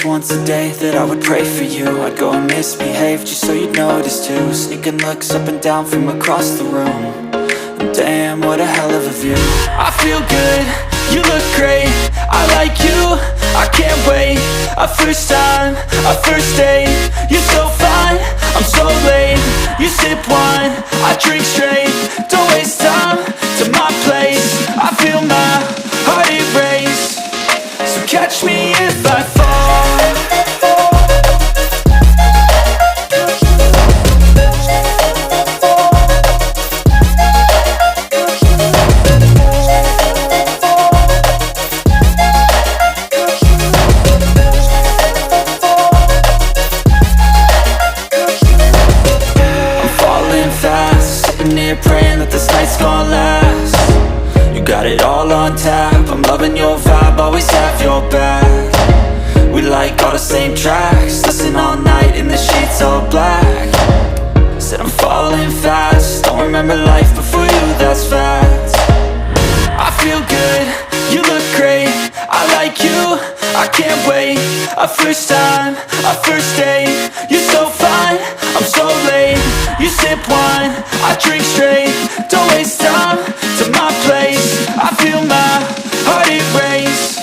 once a day that I would pray for you. I'd go and misbehave just so you'd notice too. Sneaking looks up and down from across the room. And damn, what a hell of a view. I feel good, you look great, I like you, I can't wait. A first time, a first date, you're so fine, I'm so late. You sip wine, I drink straight. Don't waste time to my place. I feel my heart erase. So catch me if I fall. Praying that this night's gonna last. You got it all on tap, I'm loving your vibe, always have your back. We like all the same tracks, listen all night in the sheets all black. Said I'm falling fast, don't remember life before you, that's fact. I feel good, you look great, I like you, I can't wait. A first time, a first date, you're so fine, I'm so late. You sip wine, I drink straight. Don't waste time to my place. I feel my heart erase.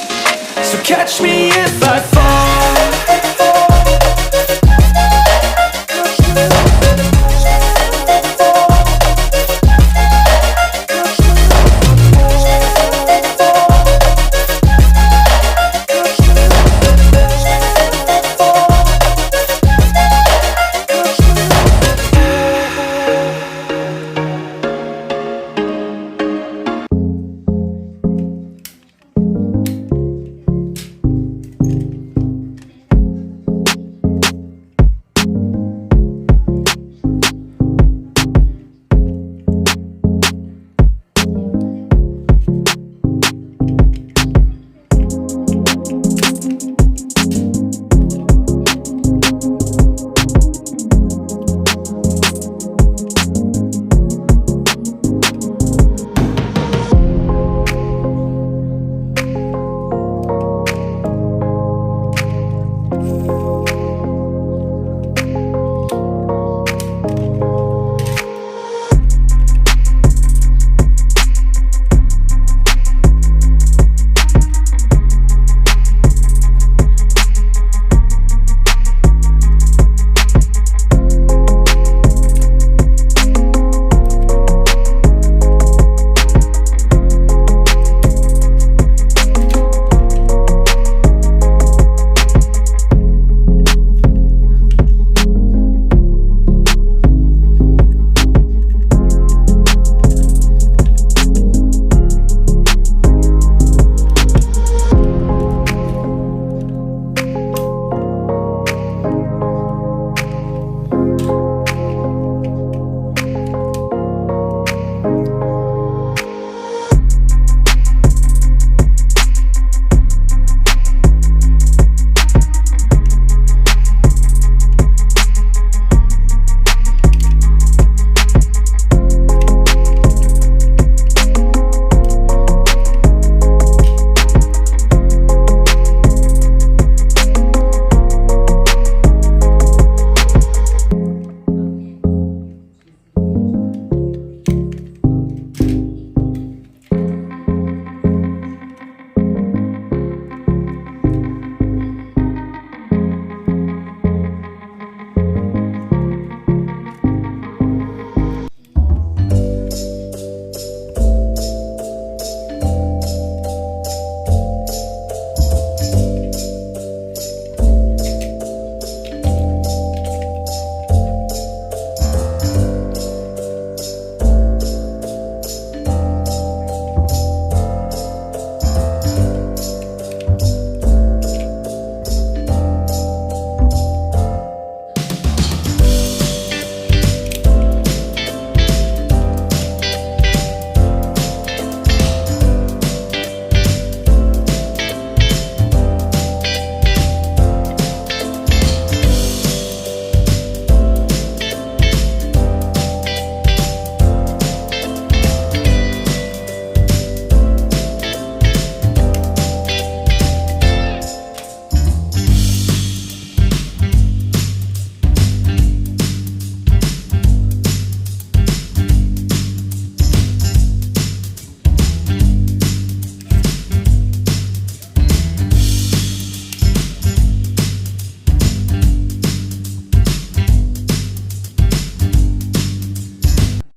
So catch me if I fall.